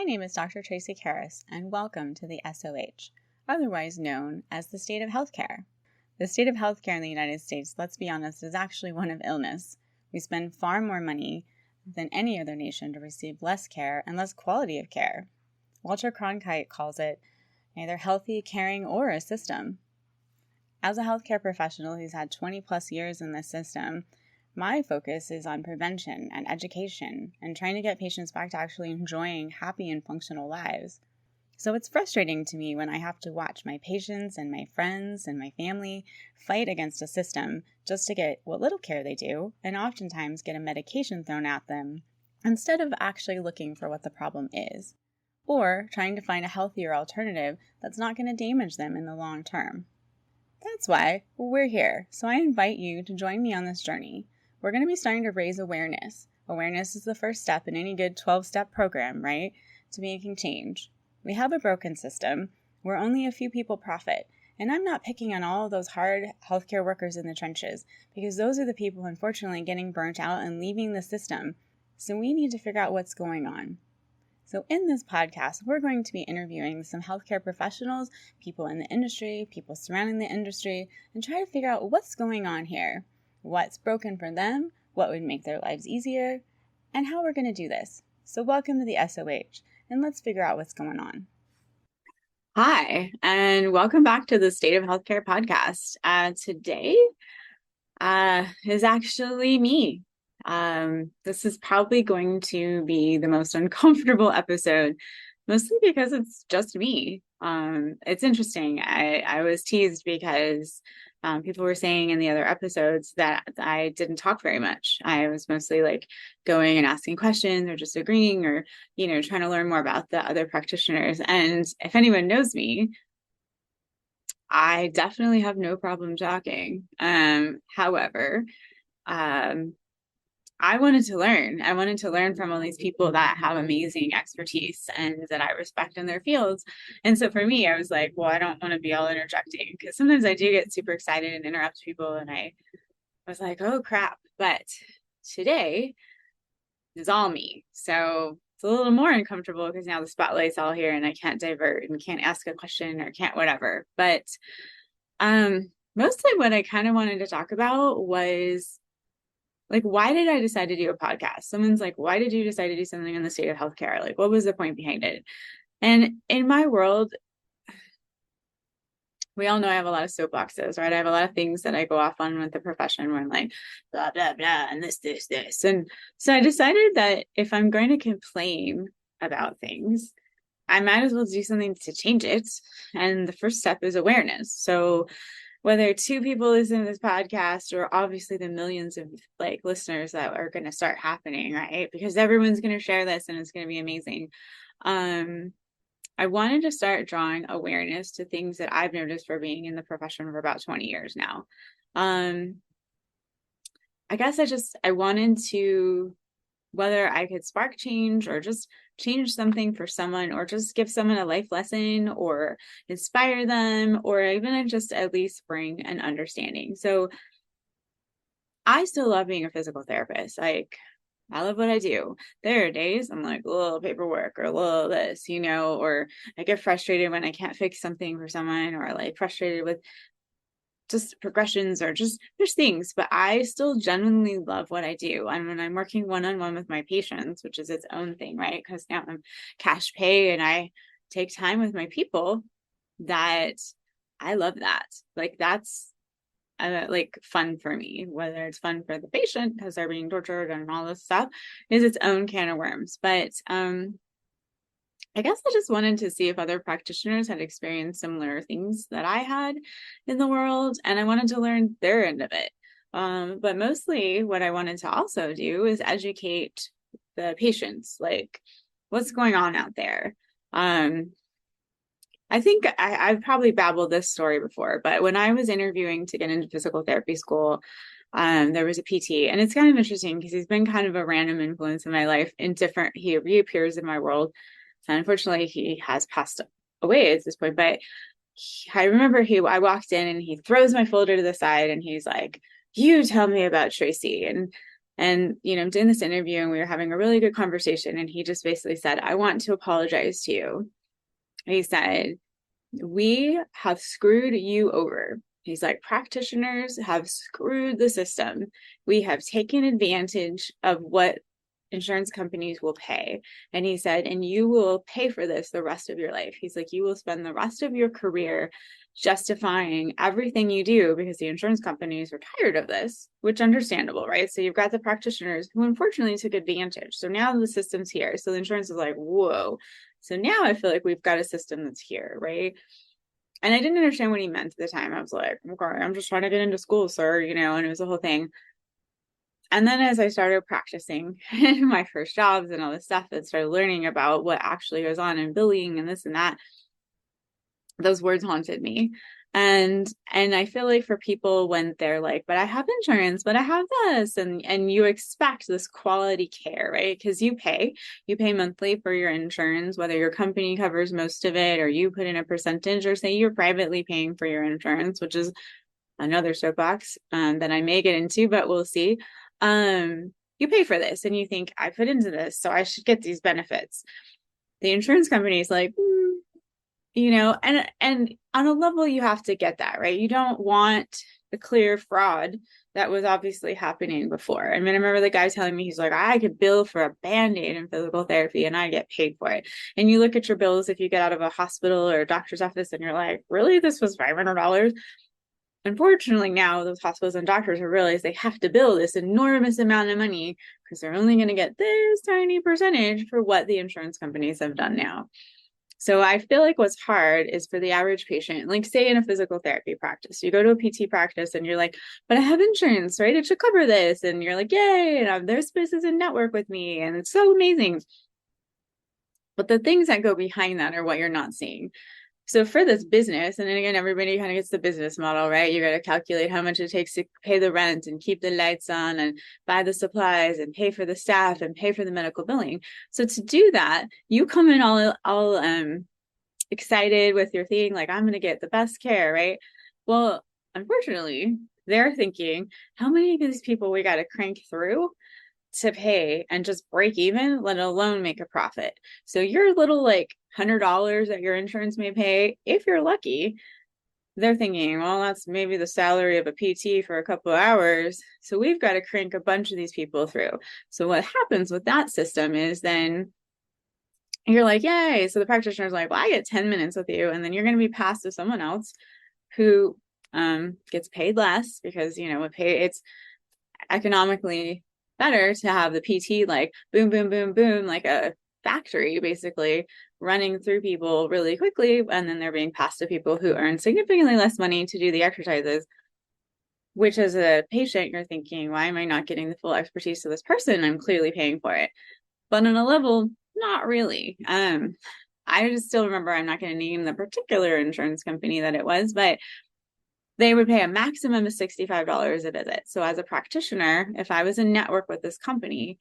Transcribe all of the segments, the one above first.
name is Dr. Tracy Karras, and welcome to the SOH, otherwise known as the state of healthcare. The state of healthcare in the United States, let's be honest, is actually one of illness. We spend far more money than any other nation to receive less care and less quality of care. Walter Cronkite calls it neither healthy, caring, or a system. As a healthcare professional who's had 20 plus years in this system, my focus is on prevention and education and trying to get patients back to actually enjoying happy and functional lives. So it's frustrating to me when I have to watch my patients and my friends and my family fight against a system just to get what little care they do, and oftentimes get a medication thrown at them instead of actually looking for what the problem is, or trying to find a healthier alternative that's not going to damage them in the long term. That's why we're here, so I invite you to join me on this journey. We're going to be starting to raise awareness. Awareness is the first step in any good 12-step program, right, to making change. We have a broken system where only a few people profit, and I'm not picking on all of those hard healthcare workers in the trenches, because those are the people, unfortunately, getting burnt out and leaving the system. So we need to figure out what's going on. So in this podcast, we're going to be interviewing some healthcare professionals, people in the industry, people surrounding the industry, and try to figure out what's going on here, what's broken for them, what would make their lives easier, and how we're going to do this. So welcome to the SOH, and let's figure out what's going on. Hi, and welcome back to the State of Healthcare podcast. Today is actually me. This is probably going to be the most uncomfortable episode, mostly because it's just me. It's interesting. I was teased because people were saying in the other episodes that I didn't talk very much. I was mostly like going and asking questions or just agreeing or, trying to learn more about the other practitioners. And if anyone knows me, I definitely have no problem talking. However, I wanted to learn. I wanted to learn from all these people that have amazing expertise and that I respect in their fields. And so for me, I was like, well, I don't want to be all interjecting, because sometimes I do get super excited and interrupt people. And I was like, oh, crap. But today is all me. So it's a little more uncomfortable because now the spotlight's all here and I can't divert and can't ask a question or can't whatever. But mostly what I kind of wanted to talk about was, like, why did I decide to do a podcast? Someone's like, why did you decide to do something in the state of healthcare? Like, what was the point behind it? And in my world, we all know I have a lot of soapboxes, right? I have a lot of things that I go off on with the profession where I'm like, blah, blah, blah, and this. And so I decided that if I'm going to complain about things, I might as well do something to change it. And the first step is awareness. So whether 2 people listen to this podcast or obviously the millions of listeners that are going to start happening, right? Because everyone's going to share this and it's going to be amazing. I wanted to start drawing awareness to things that I've noticed for being in the profession for about 20 years now. I guess I wanted to, whether I could spark change or just change something for someone, or just give someone a life lesson or inspire them, or even just at least bring an understanding. So I still love being a physical therapist. Like, I love what I do. There are days I'm like, a little paperwork or a little this, or I get frustrated when I can't fix something for someone, or like frustrated with just progressions or just there's things, but I still genuinely love what I do. And when I'm working one-on-one with my patients, which is its own thing, right? Because now I'm cash pay and I take time with my people, that I love that. Like, that's fun for me, whether it's fun for the patient because they're being tortured and all this stuff is its own can of worms. But I guess I just wanted to see if other practitioners had experienced similar things that I had in the world, and I wanted to learn their end of it. But mostly what I wanted to also do is educate the patients, like what's going on out there. I think I've probably babbled this story before, but when I was interviewing to get into physical therapy school, there was a PT, and it's kind of interesting because he's been kind of a random influence in my life. He reappears in my world. Unfortunately, he has passed away at this point, but I remember I walked in and he throws my folder to the side and he's like, you tell me about Tracy. And And, I'm doing this interview and we were having a really good conversation. And he just basically said, I want to apologize to you. He said, we have screwed you over. He's like, practitioners have screwed the system. We have taken advantage of what insurance companies will pay. And he said, and you will pay for this the rest of your life. He's like, you will spend the rest of your career justifying everything you do because the insurance companies are tired of this, which understandable, right? So you've got the practitioners who unfortunately took advantage. So now the system's here. So the insurance is like, whoa. So now I feel like we've got a system that's here, right? And I didn't understand what he meant at the time. I was like, okay, I'm just trying to get into school, sir, and it was a whole thing. And then as I started practicing my first jobs and all this stuff and started learning about what actually goes on in billing and this and that, those words haunted me. And I feel like for people when they're like, but I have insurance, but I have this, and you expect this quality care, right? Because you pay monthly for your insurance, whether your company covers most of it or you put in a percentage, or say you're privately paying for your insurance, which is another soapbox that I may get into, but we'll see. You pay for this and you think, I put into this, so I should get these benefits. The insurance company is like, and on a level you have to get that, right? You don't want the clear fraud that was obviously happening before. I mean, I remember the guy telling me, he's like, I could bill for a Band-Aid in physical therapy and I get paid for it. And you look at your bills if you get out of a hospital or a doctor's office and you're like, really, this was $500? Unfortunately, now those hospitals and doctors have realized they have to bill this enormous amount of money because they're only going to get this tiny percentage for what the insurance companies have done now. So I feel like what's hard is for the average patient, like say in a physical therapy practice, you go to a PT practice and you're like, but I have insurance, right? It should cover this. And you're like, yay, and there's places in network with me. And it's so amazing. But the things that go behind that are what you're not seeing. So for this business, and then again, everybody kind of gets the business model, right? You got to calculate how much it takes to pay the rent and keep the lights on and buy the supplies and pay for the staff and pay for the medical billing. So to do that, you come in all excited with your thing, like, I'm going to get the best care, right? Well, unfortunately, they're thinking, how many of these people we got to crank through to pay and just break even, let alone make a profit. So your little like $100 that your insurance may pay, if you're lucky, they're thinking, well, that's maybe the salary of a PT for a couple of hours. So we've got to crank a bunch of these people through. So what happens with that system is then you're like, yay. So the practitioner's like, well, I get 10 minutes with you. And then you're going to be passed to someone else who gets paid less because, it's economically better to have the PT like boom, boom, boom, boom, like a factory basically running through people really quickly. And then they're being passed to people who earn significantly less money to do the exercises, which as a patient, you're thinking, why am I not getting the full expertise of this person? I'm clearly paying for it. But on a level, not really. I just still remember, I'm not going to name the particular insurance company that it was, but they would pay a maximum of $65 a visit. So as a practitioner, if I was in network with this company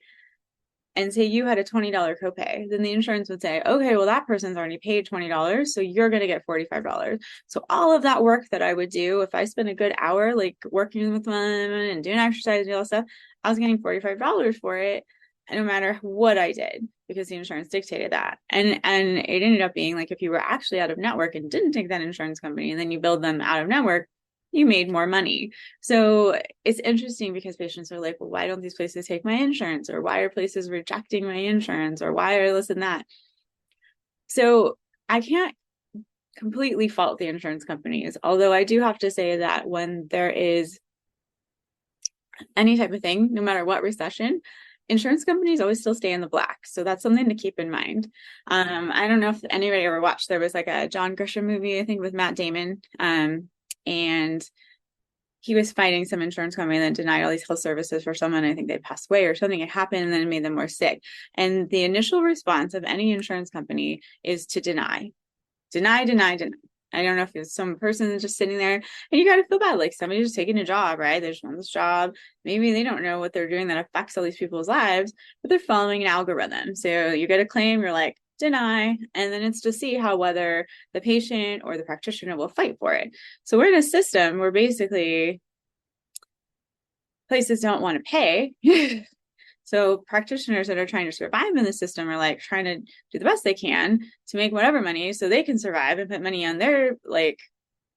and say you had a $20 copay, then the insurance would say, okay, well, that person's already paid $20, so you're going to get $45. So all of that work that I would do, if I spent a good hour like working with them and doing exercise and all that stuff, I was getting $45 for it, no matter what I did, because the insurance dictated that. And it ended up being like, if you were actually out of network and didn't take that insurance company and then you build them out of network, you made more money. So it's interesting because patients are like, well, why don't these places take my insurance? Or why are places rejecting my insurance? Or why are this and that? So I can't completely fault the insurance companies, although I do have to say that when there is any type of thing, no matter what recession, insurance companies always still stay in the black. So that's something to keep in mind. I don't know if anybody ever watched, there was like a John Grisham movie, I think with Matt Damon. And he was fighting some insurance company that denied all these health services for someone. I think they passed away or something had happened and then it made them more sick. And the initial response of any insurance company is to deny. I don't know if it's some person just sitting there and you got to feel bad. Like somebody just taking a job, right? They just want this job. Maybe they don't know what they're doing that affects all these people's lives, but they're following an algorithm. So you get a claim, you're like, deny, and then it's to see how whether the patient or the practitioner will fight for it. So we're in a system where basically places don't want to pay. So practitioners that are trying to survive in the system are like trying to do the best they can to make whatever money so they can survive and put money on their like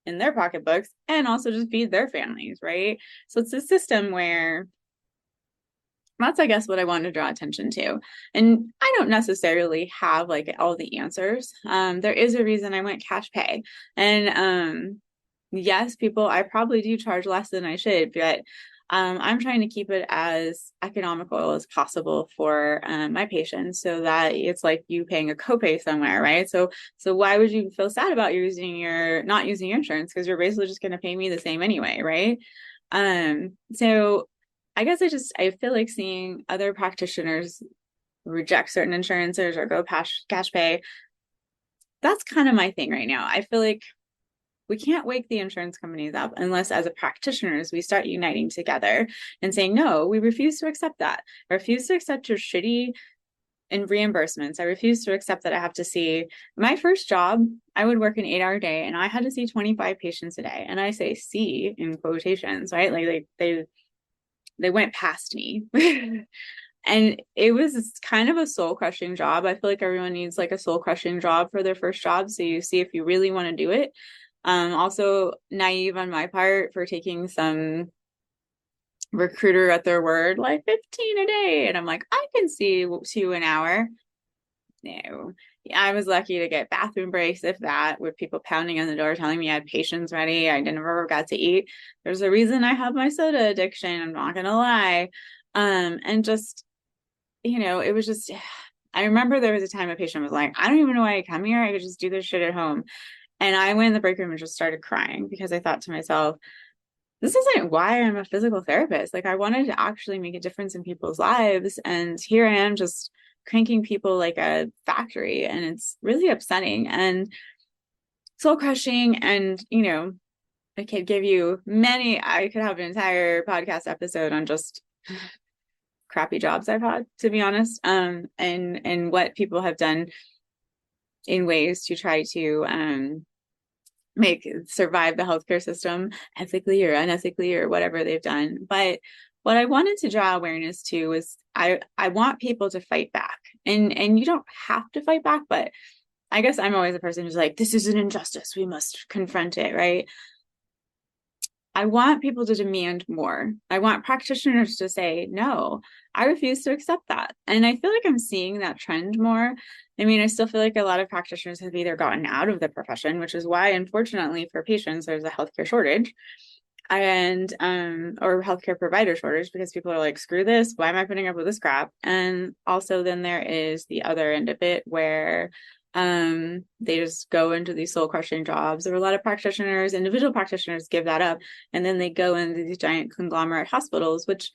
in their pocketbooks and also just feed their families, right? So it's a system where that's, I guess, what I want to draw attention to. And I don't necessarily have like all the answers. There is a reason I went cash pay. And yes, I probably do charge less than I should, but I'm trying to keep it as economical as possible for my patients so that it's like you paying a copay somewhere, right? So why would you feel sad about not using your insurance? Because you're basically just going to pay me the same anyway, right? So I guess I feel like seeing other practitioners reject certain insurances or go cash pay. That's kind of my thing right now. I feel like we can't wake the insurance companies up unless as a practitioners, we start uniting together and saying, no, we refuse to accept that. I refuse to accept your shitty and reimbursements. I refuse to accept that I have to see my first job. I would work an 8-hour day and I had to see 25 patients a day. And I say see in quotations, right? Like they went past me. And it was kind of a soul crushing job. I feel like everyone needs like a soul crushing job for their first job. So you see if you really want to do it. Also naive on my part for taking some recruiter at their word, like 15 a day. And I'm like, I can see 2 an hour. No. I was lucky to get bathroom breaks, if that, with people pounding on the door telling me I had patients ready. I never got to eat. There's a reason I have my soda addiction. I'm not gonna lie. And just, it was just, I remember there was a time a patient was like, I don't even know why I come here. I could just do this shit at home. And I went in the break room and just started crying because I thought to myself, this isn't why I'm a physical therapist. Like I wanted to actually make a difference in people's lives. And here I am just cranking people like a factory. And it's really upsetting and soul crushing. And, I could give you I could have an entire podcast episode on just crappy jobs I've had, to be honest. And what people have done in ways to try to survive the healthcare system ethically or unethically or whatever they've done. But what I wanted to draw awareness to was I want people to fight back. And you don't have to fight back, but I guess I'm always a person who's like, this is an injustice. We must confront it, right? I want people to demand more. I want practitioners to say, no, I refuse to accept that. And I feel like I'm seeing that trend more. I mean, I still feel like a lot of practitioners have either gotten out of the profession, which is why, unfortunately, for patients, there's a healthcare shortage and or healthcare provider shortage because people are like, screw this, why am I putting up with this crap? And also then there is the other end of it where they just go into these soul crushing jobs. There are a lot of practitioners, individual practitioners give that up, and then they go into these giant conglomerate hospitals, which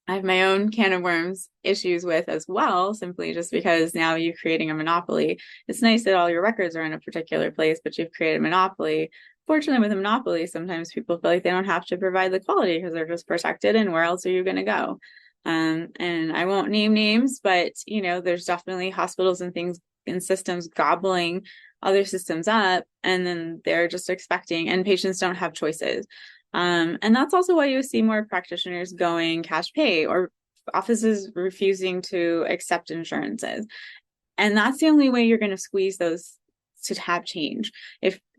I have my own can of worms issues with as well, simply just because now you're creating a monopoly. It's nice that all your records are in a particular place, but you've created a monopoly. Fortunately, with a monopoly, sometimes people feel like they don't have to provide the quality because they're just protected, and where else are you going to go? And I won't name names, but there's definitely hospitals and things and systems gobbling other systems up, and then they're just expecting, and patients don't have choices. And that's also why you see more practitioners going cash pay or offices refusing to accept insurances. And that's the only way you're going to squeeze those to have change.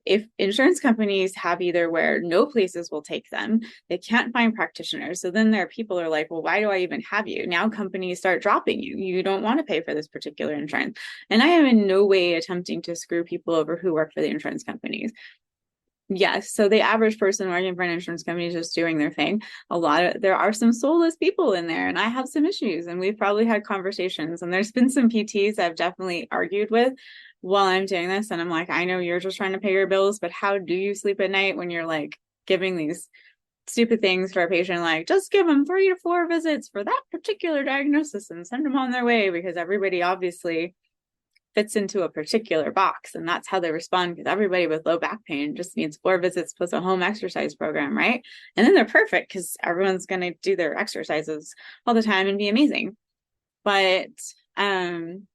If insurance companies have either where no places will take them, they can't find practitioners. So then there are people who are like, well, why do I even have you? Now companies start dropping you. You don't want to pay for this particular insurance. And I am in no way attempting to screw people over who work for the insurance companies. Yes, so the average person working for an insurance company is just doing their thing. There are some soulless people in there, and I have some issues, and we've probably had conversations, and there's been some PTs I've definitely argued with while I'm doing this, and I'm like, I know you're just trying to pay your bills, but how do you sleep at night when you're like giving these stupid things for a patient, like just give them 3 to 4 visits for that particular diagnosis and send them on their way, because everybody obviously fits into a particular box, and that's how they respond, because everybody with low back pain just needs 4 visits plus a home exercise program, right? And then they're perfect because everyone's going to do their exercises all the time and be amazing. But I'm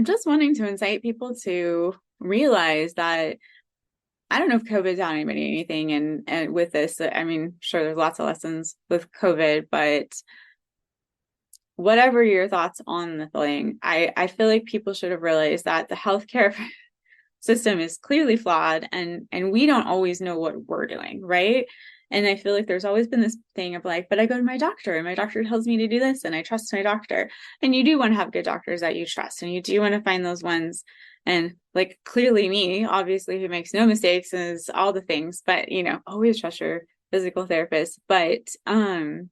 just wanting to incite people to realize that I don't know if COVID taught anybody anything, and with this, I mean, sure, there's lots of lessons with COVID, but whatever your thoughts on the thing, I feel like people should have realized that the healthcare system is clearly flawed, and we don't always know what we're doing, right? And I feel like there's always been this thing of like, but I go to my doctor and my doctor tells me to do this and I trust my doctor. And you do want to have good doctors that you trust, and you do want to find those ones. And like clearly me, obviously, who makes no mistakes and is all the things, but you know, always trust your physical therapist. But I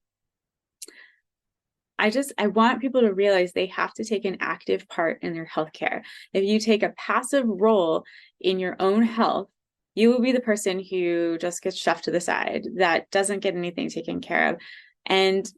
want people to realize they have to take an active part in their healthcare. If you take a passive role in your own health, you will be the person who just gets shoved to the side, that doesn't get anything taken care of. And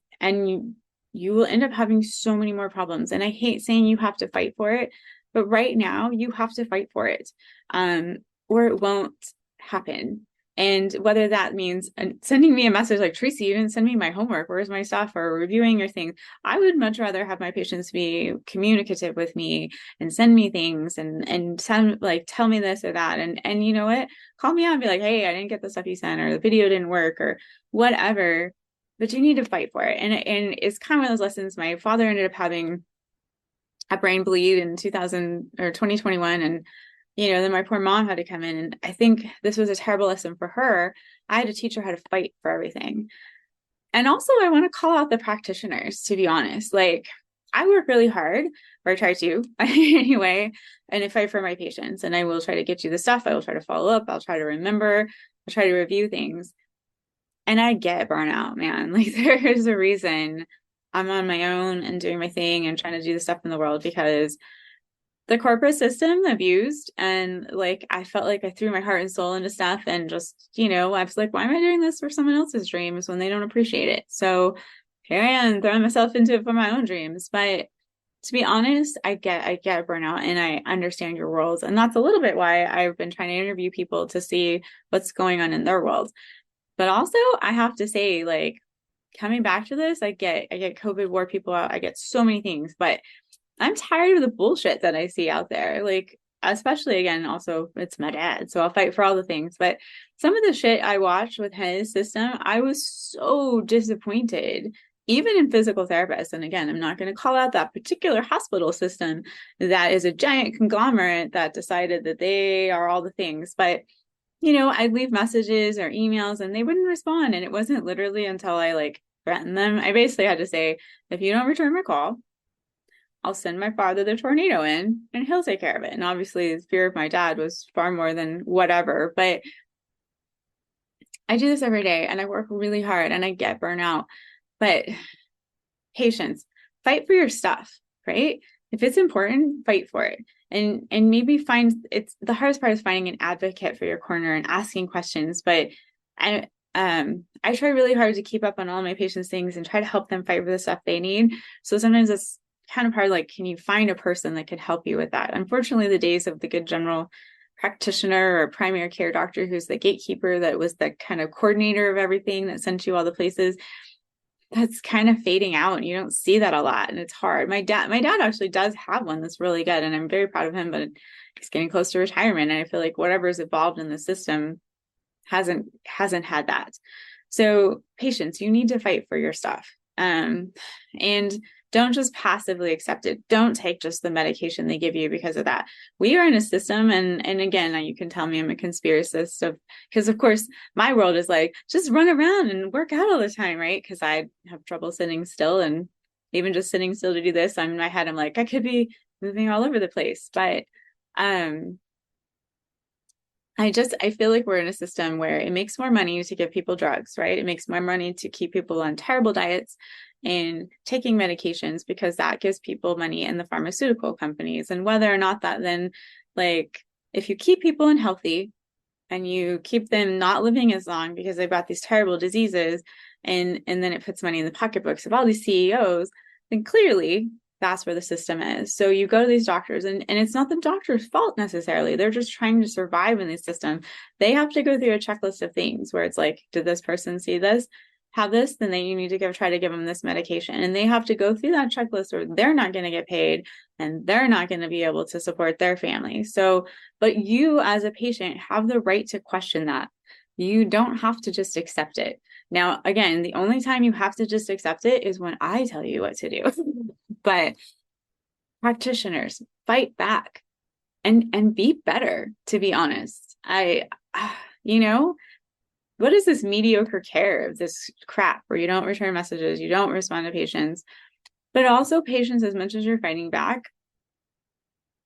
you will end up having so many more problems. And I hate saying you have to fight for it, but right now you have to fight for it, or it won't happen. And whether that means sending me a message like, Tracy, you didn't send me my homework, where's my stuff, or reviewing your thing. I would much rather have my patients be communicative with me and send me things and send, like, tell me this or that. And you know what? Call me out and be like, hey, I didn't get the stuff you sent, or the video didn't work, or whatever. But you need to fight for it. And it's kind of one of those lessons. My father ended up having a brain bleed in 2021. And you know, then my poor mom had to come in. And I think this was a terrible lesson for her. I had to teach her how to fight for everything. And also, I want to call out the practitioners, to be honest. Like, I work really hard, or I try to anyway, and I fight for my patients. And I will try to get you the stuff. I will try to follow up. I'll try to remember. I'll try to review things. And I get burnout, man. Like, there is a reason I'm on my own and doing my thing and trying to do the stuff in the world, because the corporate system abused, and like I felt like I threw my heart and soul into stuff, and just, you know, I was like, why am I doing this for someone else's dreams when they don't appreciate it? So here I am throwing myself into it for my own dreams. But to be honest, I get burnout, and I understand your worlds, and that's a little bit why I've been trying to interview people to see what's going on in their world. But also, I have to say, like, coming back to this, I get COVID wore people out. I get so many things, but I'm tired of the bullshit that I see out there. Like, especially, again, also, it's my dad, so I'll fight for all the things. But some of the shit I watched with his system, I was so disappointed, even in physical therapists. And again, I'm not going to call out that particular hospital system that is a giant conglomerate that decided that they are all the things. But, you know, I'd leave messages or emails and they wouldn't respond. And it wasn't literally until I like threatened them. I basically had to say, if you don't return my call, I'll send my father the tornado in and he'll take care of it. And obviously the fear of my dad was far more than whatever, but I do this every day and I work really hard and I get burnout. But patience, fight for your stuff, right? If it's important, fight for it. And maybe it's the hardest part is finding an advocate for your corner and asking questions. But I try really hard to keep up on all my patients' things and try to help them fight for the stuff they need. So sometimes it's kind of hard, like, can you find a person that could help you with that? Unfortunately, the days of the good general practitioner or primary care doctor who's the gatekeeper, that was the kind of coordinator of everything that sent you all the places, that's kind of fading out, and you don't see that a lot, and it's hard. My dad actually does have one that's really good, and I'm very proud of him, but he's getting close to retirement, and I feel like whatever's evolved in the system hasn't had that. So patience, you need to fight for your stuff. And don't just passively accept it. Don't take just the medication they give you because of that. We are in a system, and again, you can tell me I'm a conspiracist, because of course my world is like, just run around and work out all the time, right? Because I have trouble sitting still, and even just sitting still to do this, in my head, I'm like, I could be moving all over the place. But I feel like we're in a system where it makes more money to give people drugs, right? It makes more money to keep people on terrible diets and taking medications, because that gives people money in the pharmaceutical companies. And whether or not that then, like, if you keep people unhealthy and you keep them not living as long because they've got these terrible diseases, and then it puts money in the pocketbooks of all these CEOs, then clearly that's where the system is. So you go to these doctors, and it's not the doctor's fault necessarily. They're just trying to survive in the system. They have to go through a checklist of things where it's like, did this person see this? have this, then you need to try to give them this medication. And they have to go through that checklist or they're not going to get paid and they're not going to be able to support their family. So, but you as a patient have the right to question that. You don't have to just accept it. Now, again, the only time you have to just accept it is when I tell you what to do. But practitioners, fight back and be better, to be honest. What is this mediocre care, this crap where you don't return messages, you don't respond to patients, but also patients, as much as you're fighting back,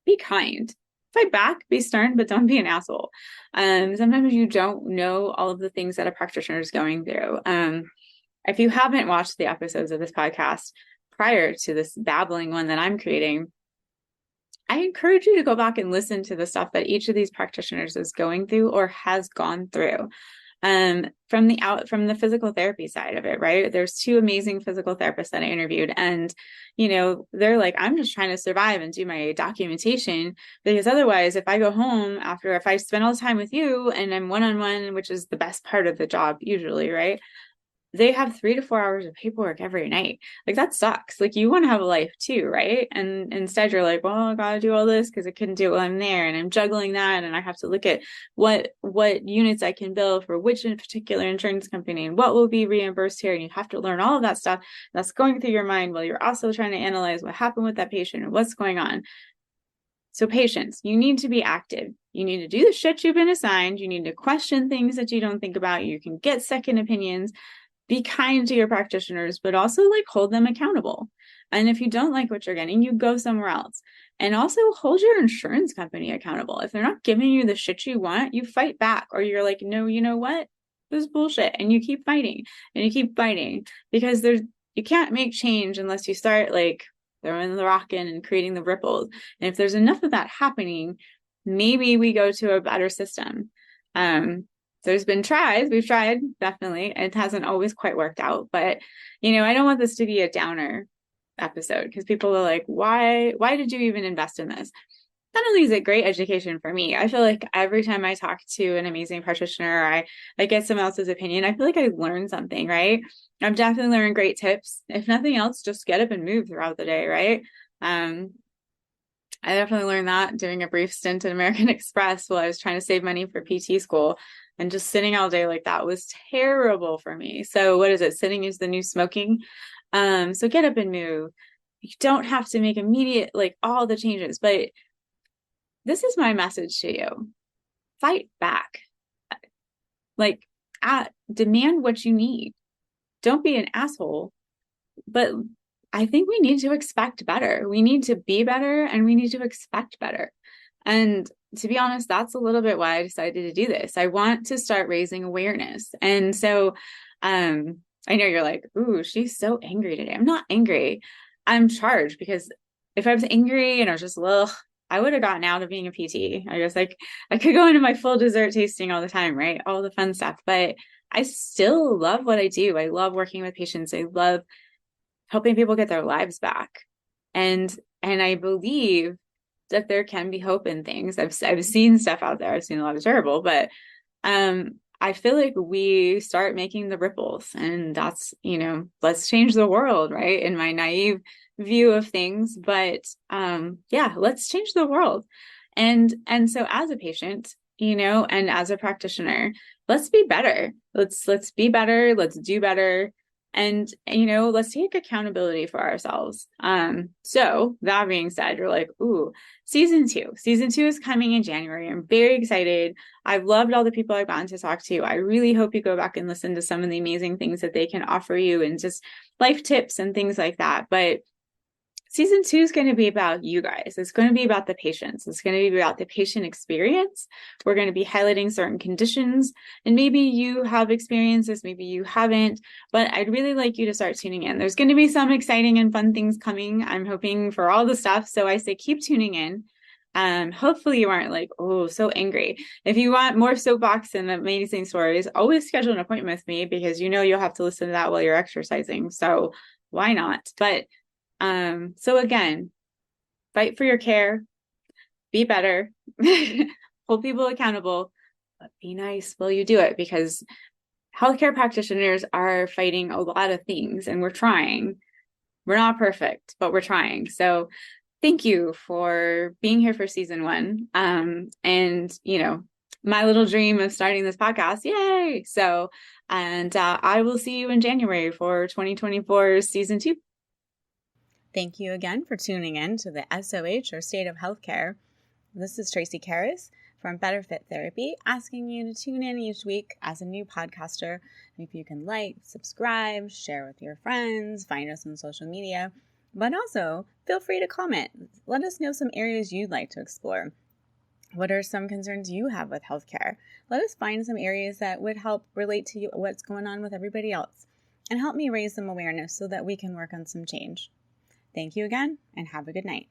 be kind. Fight back, be stern, but don't be an asshole. Sometimes you don't know all of the things that a practitioner is going through. If you haven't watched the episodes of this podcast prior to this babbling one that I'm creating, I encourage you to go back and listen to the stuff that each of these practitioners is going through or has gone through. From the physical therapy side of it, right? There's two amazing physical therapists that I interviewed, and they're like, I'm just trying to survive and do my documentation, because otherwise, if I spend all the time with you and I'm one-on-one, which is the best part of the job usually, right? They have 3 to 4 hours of paperwork every night. Like, that sucks. Like, you want to have a life too, right? And instead you're like, well, I gotta do all this because I couldn't do it while I'm there, and I'm juggling that, and I have to look at what units I can bill for which particular insurance company and what will be reimbursed here, and you have to learn all of that stuff that's going through your mind while you're also trying to analyze what happened with that patient and what's going on. So patients, you need to be active. You need to do the shit you've been assigned. You need to question things that you don't think about. You can get second opinions. Be kind to your practitioners, but also hold them accountable. And if you don't like what you're getting, you go somewhere else. And also hold your insurance company accountable. If they're not giving you the shit you want, you fight back, or you're like, no, you know what? This is bullshit. And you keep fighting and you keep fighting, because you can't make change unless you start throwing the rock in and creating the ripples. And if there's enough of that happening, maybe we go to a better system. There's been we've tried, definitely. It hasn't always quite worked out, but I don't want this to be a downer episode, because people are like, why did you even invest in this? Not only is it great education for me, I feel like every time I talk to an amazing practitioner, I get someone else's opinion, I feel like I learn something, right? I'm definitely learning great tips. If nothing else, just get up and move throughout the day, right? I definitely learned that doing a brief stint at American Express while I was trying to save money for PT school. And just sitting all day like that was terrible for me. So what is it? Sitting is the new smoking. So get up and move. You don't have to make immediate, all the changes, but this is my message to you. Fight back. Demand what you need. Don't be an asshole. But I think we need to expect better. We need to be better, and we need to expect better. And to be honest, that's a little bit why I decided to do this. I want to start raising awareness. And so I know you're like, ooh, she's so angry today. I'm not angry. I'm charged, because if I was angry and I was just, I would have gotten out of being a PT. I guess I could go into my full dessert tasting all the time, right? All the fun stuff. But I still love what I do. I love working with patients. I love helping people get their lives back. And I believe that there can be hope in things. I've seen stuff out there. I've seen a lot of terrible, but I feel like we start making the ripples, and that's, let's change the world, right? In my naive view of things, but let's change the world. And so as a patient, and as a practitioner, let's be better. Let's be better. Let's do better. And, let's take accountability for ourselves. So that being said, you're like, ooh, season 2 is coming in January. I'm very excited. I've loved all the people I've gotten to talk to. I really hope you go back and listen to some of the amazing things that they can offer you, and just life tips and things like that. But season 2 is going to be about you guys. It's going to be about the patients. It's going to be about the patient experience. We're going to be highlighting certain conditions, and maybe you have experiences, maybe you haven't, but I'd really like you to start tuning in. There's going to be some exciting and fun things coming. I'm hoping for all the stuff. So I say, keep tuning in. Hopefully you aren't like, oh, so angry. If you want more soapbox and amazing stories, always schedule an appointment with me, because you'll have to listen to that while you're exercising. So why not? But so again, fight for your care, be better, hold people accountable, but be nice while you do it, because healthcare practitioners are fighting a lot of things, and we're trying. We're not perfect, but we're trying. So thank you for being here for season one. And my little dream of starting this podcast, yay! So, and I will see you in January for 2024 season two. Thank you again for tuning in to the SOH, or State of Healthcare. This is Tracy Karras from Better Fit Therapy, asking you to tune in each week as a new podcaster. If you can like, subscribe, share with your friends, find us on social media, but also feel free to comment. Let us know some areas you'd like to explore. What are some concerns you have with healthcare? Let us find some areas that would help relate to you, what's going on with everybody else, and help me raise some awareness so that we can work on some change. Thank you again, and have a good night.